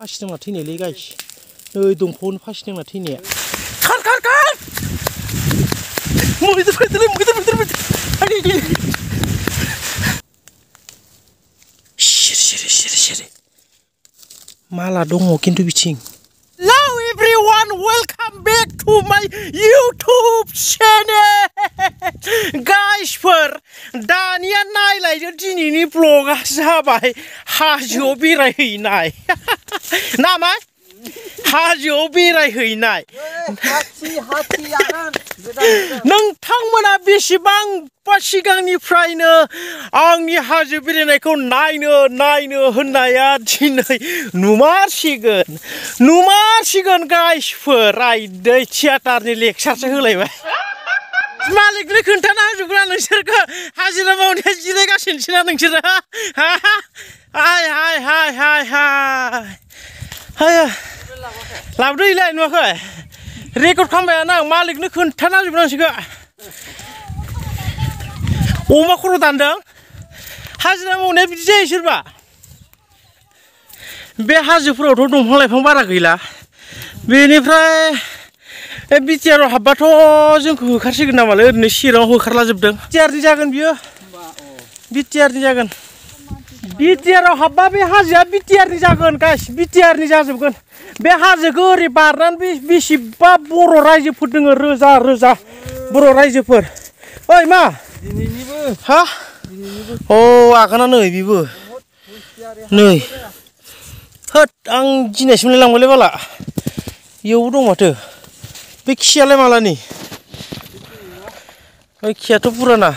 फासिनांना थैनायलै guys नै दंफांआवनो फासिनांना थैनाया खार खार खार मैदेर फैदोलै मैदेर सिरि माला दङ खिन्थु बिथिं Hello everyone, welcome back to my YouTube channel. Guysफोर दानिया नायलायदो दिनैनि ब्लगा जाबाय हाजोआव बेरायहैनाय नामा हाजोआव बेरायहैनाय नोंथांमोना बेसेबांबा सिगांनिफ्रायनो आंनि हाजो बेरायनायखौ नायनो होननाया दिनै नुमारसिगोन गाइसफोर रायदै थियाटारनि लेक्सारसो होलायबाय मालिकनो खोन्थाना होजोबग्रा नोंसोरखौ हाजिरा मावनाया जिरायगासिनोसोना नोंसोरो हाय लाबोदो इलाय नुवाखै रेकर्ड खालामबायानो आं मालिकनो खोन्थाना होजोबनांसिगौ अमा खर' दानदों हाजिरा मावनाया बिदि जायो सोरबा बे हाजोफोरावथ' दंफां लाइफां बारा गैला बेनिफ्राय बिटिआरआव हाबबाथ' जोंखौ होखारसिगोन नामालै ओरैनो चिराङाव होखारलाजोबदों बिटिआरनि जागोन बियो बिटिआरनि जागोन बिटिआरआव हाबबा बे हाजोआ बिटिआरनि जागोन गाइस बिटिआरनि जाजोबगोन बे हाजोखौ ओरै बारनानै बेसेबा बर' रायजोफोर दङ रोजा बर' रायजोफोर ओइ मा दिनैनिबो हा अ आगाना नै बिबो नै होद आं गिनायसो मोनलायलांबायलै बाला इयावबो दं माथो बे खियालाय मालानि ओइ खियाथ' पुराना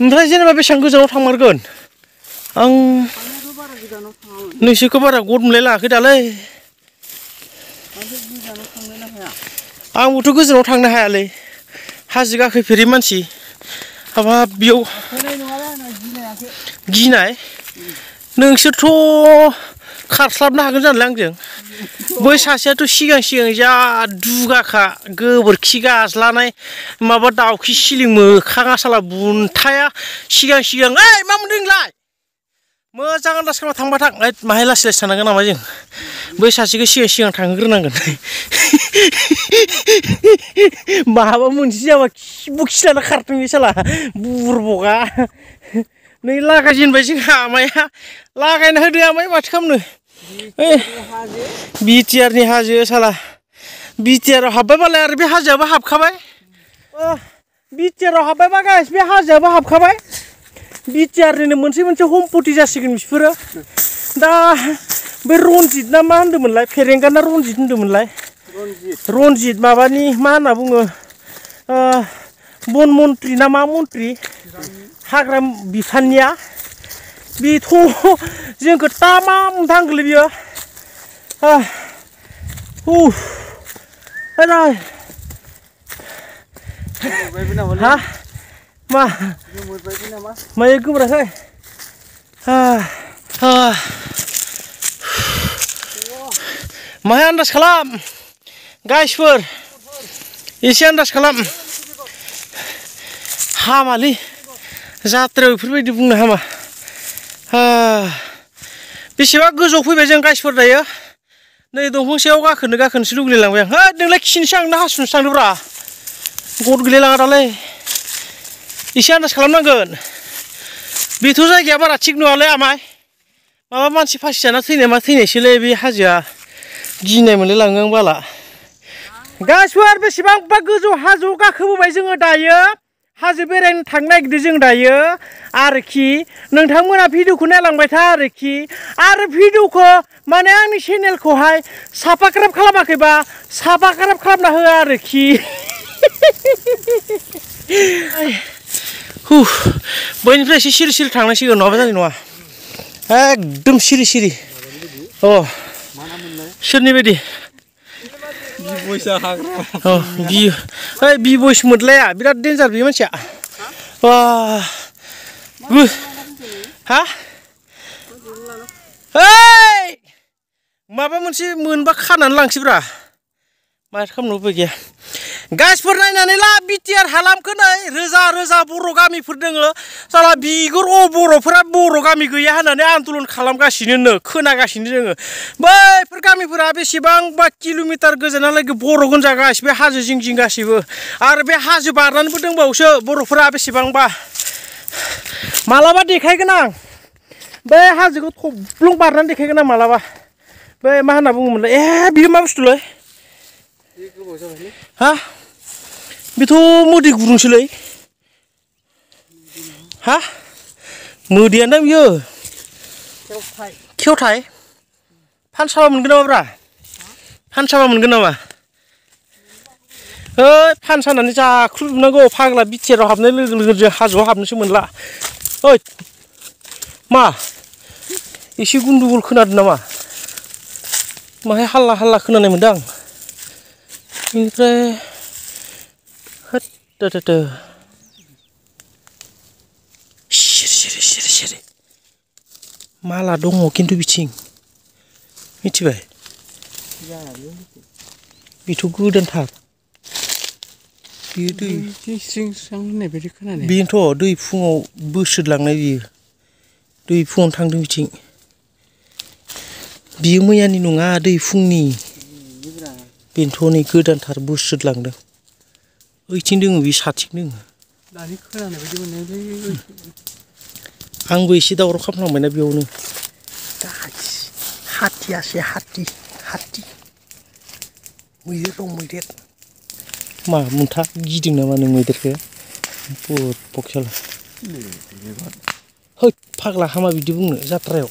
ओमफ्राय जेनेबा बेसेबां गोजानाव थांमारगोन आं नोंसोरखौ बारा गद मोनलायलाङाखै दालै आंबोथ' गोजानाव थांनो हायालै हाजो गाखोफेरै मानसि हाबाब बेयाव गिनाय नोंसोरथ' खारस्लाबनो हागोन जानोलै आंजों बै सासेयाथ' सिगां जा दुगाखा गोबोरखि गाज्लानाय माबा दाउखि सिलिं मोखाङा साला बुन्थाया सिगां ओइ मा मोनदों नोंलाय मोजां आन्दाज खालामना थांबा थां माहाय लासै थांनांगोन नामा जों बै सासेखौ सिगां थांहोग्रोनांगोन माबा मोनसे जाबा खिलाना खारथों बे साला बुरबगा नै लागायजेनबाय जोंहा आमाया लागायना होदो आमाय माथो खालामनो बिटिआरनि हाजो साला बिटिआरआव हाबबायबालाय आरो बे हाजोआबो हाबखाबाय बिटिआरआव हाबबायबा गाइस बे हाजोआबो हाबखाबाय बिटिआरनिनो मोनसे सम्पति जासिगोन बिसोरो दा बे रनजित ना मा होन्दोंमोनलाय फेरेंगा ना रनजित होन्दोंमोनलाय रनजित माबानि मा होनना बुङो बन मन्त्रि ना मा मन्त्रि हाग्रा बिफाननिया बेथ' जोंखौ तामाम थांगोलै बियो हा मा माया गोमोराखै माहाय आन्दाज खालाम गाइसफोर एसे आन्दाज खालाम हामालै जात्रायाव बेफोरबायदि बुंनो हामा बेसेबा गोजौआव फैबाय जों गाइसफोर दायो नै दंफां सायाव गाखोनोसो लुगैलायलांबाय आं होद नोंलाय खिनोसो आंनो हासुनोसो थांदोब्रा गद गैलायलाङा दालै एसे आन्दाज खालामनांगोन बेथ' जायगाया बारा थिग नङालै आमाय माबा मानसि फासि जाना थैनाय मा थैनायसोलै बे हाजोआ गिनाय मोनलायलाङो आं बाला गाइसफोर बेसेबांबा गोजौ हाजोआव गाखोबोबाय जोङो दायो हाजो बेरायनो थांनो नागिरदों जों दायो आरोखि नोंथांमोना भिडिअखौ नायलांबाय था आरोखि आरो भिडिअखौ माने आंनि चेनेलखौहाय साबस्क्राइब खालामाखैबा साबस्क्राइब खालामना हो आरोखि बैनिफ्राय एसे सिरि थांनांसिगोन नङाबा जानाय नङा एकदम सिरि अ सोरनि बायदि बिबयस मोदलाया बिराद डेन्जार बे मानसिया हा ओइ माबा मोनसे मोनबा खानानै लांसैब्रा माथो खालामनो उपाय गैया गाइसफोर नायनानै ला बिटिआर हालामखौ नै रोजा रोजा बर' गामिफोर दोङो साला बिगुर बर'फोरा बर' गामि गैया होननानै आन्दलन खालामगासिनो खोनागासिनो जोङो बैफोर गामिफोरा बेसेबांबा किल'मिटार गोजानालागै बर' गोजा गासिबो हाजो जिं जिं गासिबो आरो बे हाजो बारनानैबो दंबावोसो बर'फोरा बेसेबांबा मालाबा देखायगोन आं बे हाजोखौ थब्लं बारनानै देखायगोन आं मालाबा बै मा होनना बुङोमोनलाय बियो मा बुस्थुलै हा बेथ' मोदै गुदुंसोलै हा मोदैयानो बियो खेवथाय फानसाबा मोनगोन नामा ब्रा फानसाबा मोनगोन नामा फानसानानै जाख्रुबनांगौ फाग्ला बिटिआराव हाबनाय लोगो लोगो जों हाजोआव हाबनोसो मोनला ओइ मा एसे गुन्दुगुल खोनादों नामा माहाय हाल्ला हाल्ला खोनानाय मोनदों आं बेनिफ्राय होद सिरि माला दङ खिन्थु बिथिं मिथिबाय बेथ' गोदानथार बेनोथ' दै फुङाव बोस्रोदलांनाय बियो दै फुङावनो थांदों बिथिं बियो मैयानि नङा दै फुंनि बेनोथ' नै गोदानथार बोस्रोदलांदों ओइथिं दोङो बे साथिं दोङो दानि खोनानाय बायदि मोननायलै आंबो एसे दावराव खालामलांबायना बेयावनो हाथियासो हाथि मैदेर दं मैदेर मा मुन्था गिदों नामा नों मैदेरखौ बक्साला है फाग्ला हामा बिदि बुंनो जात्रायाव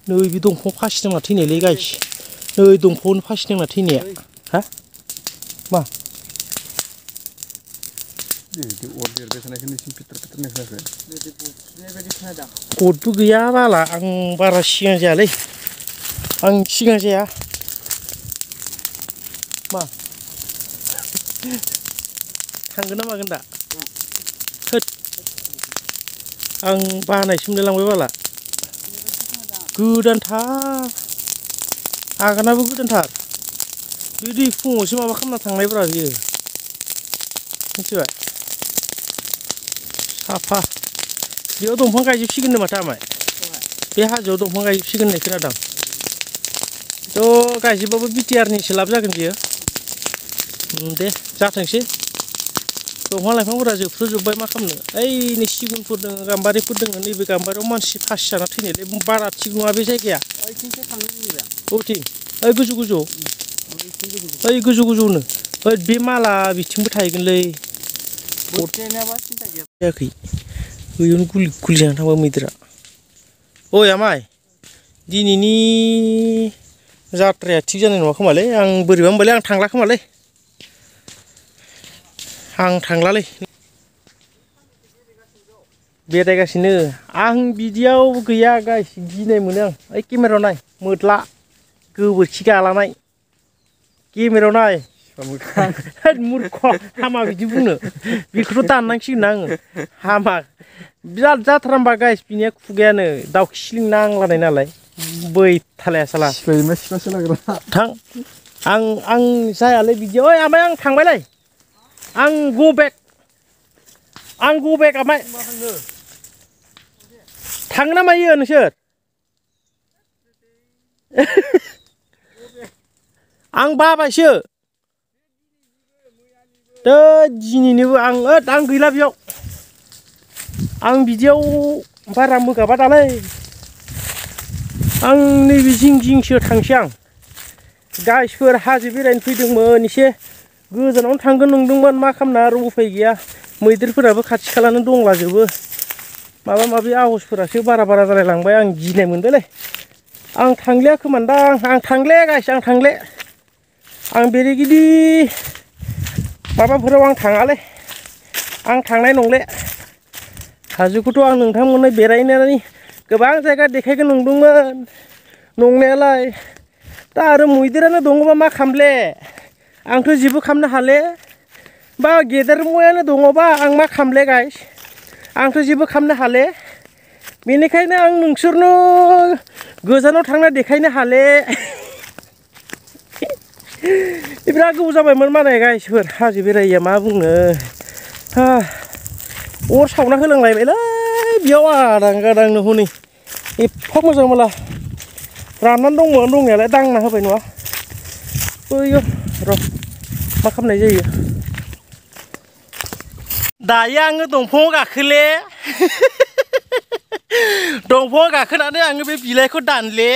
नै बे दंफां फासि नांना थैनायलै गायस नै दंफांआवनो फासि नांना थैनाया हा मा अरबो गैया बाला आं बारा सिगां जायालै आं सिगां जाया मा थांगोन ना मागोन दा होद आं बानायसो मोनलायलांबाय बाला गोदानथार आगानाबो गोदानथार बे दै फुङावसो माबा खालामना थांनायब्रा बियो मिथिबाय साफा बेयाव दंफां गायजोबसिगोननो माथो आमाय बे हाजोआव दंफां गायजोबसिगोन होननाय खोनादों थ' गायजोबबाबो बिटिआरनिसो लाब जागोन बियो दे जाथोंसै दंफां लाइफांफोरा जोबस्र'जोब्बाय मा खालामनो ओइ नै सिगुनफोर दङ गाम्बारिफोर दङ नैबे गाम्बारियाव मानसि फासि जाना थैनायलै बारा थिग नङा बे जायगाया बबेथिं ओइ गोजौ ओइ गोजौनो ओइ बे माला बिथिंबो थाहैगोनलै जायाखै बैयावनो गुलि जानानै थांबाय मैदेरा ओइ आमाय दिनैनि जात्राया थिग जानाय नङा खोमालै आं बोरैबा मोनबायलै आं थांला खोमालै आं थांलालै बेरायगासिनो आं बिदियाव गैया गाइस गिनाय मोनो आं ओइ केमेरायाव नाय मोद्ला गोबोरखि गालानाय केमेरायाव नाय मुर्ख हामा बिदि बुंनो बेखौथ' दाननांसिगोन ना आङो हामा बिराद जाथारा गाइस बिनिया खुगायानो दाउखि सिलिं नांलानाय नालाय बैथालाया साला थां आं जायालै बिदियाव ओइ आमाय आं थांबायलै आं गो बेक आमाय थाङो ना मायो नोंसोर आं बाबायसो दिनैनोबो आं गैला बेयाव आं बिदियाव बारा मोगाबा दालै आं नैबे जिं थांसै आं गाइसफोर हाजो बेरायनो फैदोंमोन एसे गोजानावनो थांगोन नंदोंमोन मा खालामना आरो उफाय गैया मैदेरफोराबो खाथि खालानो दंलाजोबो माबा माबि आवाजफोरासो बारा जालाय लांबाय आं गिनाय मोनबायलै आं थांलिया खोमान्दां आं थांले गाइस आं थांले आं बेरेगिदि माबाफोराव आं थाङालै आं थांनाय नंले हाजोखौथ' आं नोंथांमोननो बेरायनानै गोबां जायगा देखायगोन नंदोंमोन नंनायालाय दा आरो मैदेरानो दङबा मा खालामले आंथ' जेबो खालामनो हाले बा गेदेर मुवायानो दङबा आं मा खालामले गाइस आंथ' जेबो खालामनो हाले बेनिखायनो आं नोंसोरनो गोजानाव थांना देखायनो हाले बिराद गोबाव जाबायमोन माने गाइसफोर हाजो बेरायैया मा बुंनो अर सावना होलांलायबायलै बेयाव आदां गादांनो हनै एफा मोजां मला राननानै दंमोन दंनायालाय दांना होबाय नङा बैयो र' मा खालामनाय जायो दायो आङो दंफाङाव गाखोले दंफाङाव गाखोनानै आङो बे बिलाइखौ दानले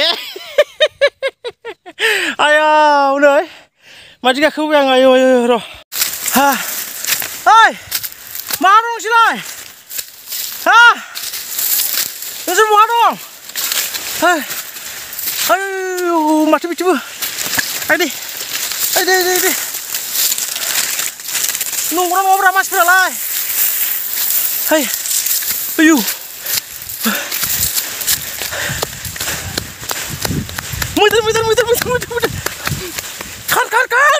आयाव नै मादि गाखोबाय आं आयौ आयौ र' हा ओइ मा दं नोंसोरलाय हा नोंसोर बहा दं आयौ माथो बिथिंबो आयदै आयदै आयदै नंगौना नङाब्रा मानसिफोरालाय है आयौ मैदेर मैदेर मैदेर मैदेर मैदेर मैदेर खार खार खार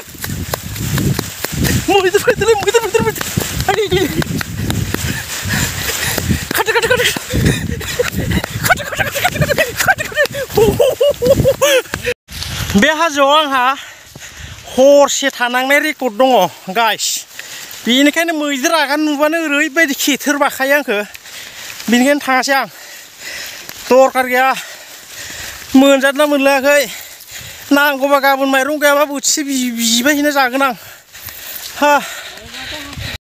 मैदेर मैदेर मैदेर मैदेर मैदेर आयदै आयदै खारदो खारदो खारदो खारदो खारदो खारदो बे हाजोआव आंहा हरसे थानांनाय रेकर्ड दङ गाइस बेनिखायनो मैदेर आगान नुबानो ओरैबायदि खेथेर बाखायो आंखो बेनिखायनो थाङासै आं दरखार गैया मोनजादोंना मोनलायाखै नांगौबा गाबोन माइरं गैयाबा बोथिसे बिबायहैनो जागोन आं हा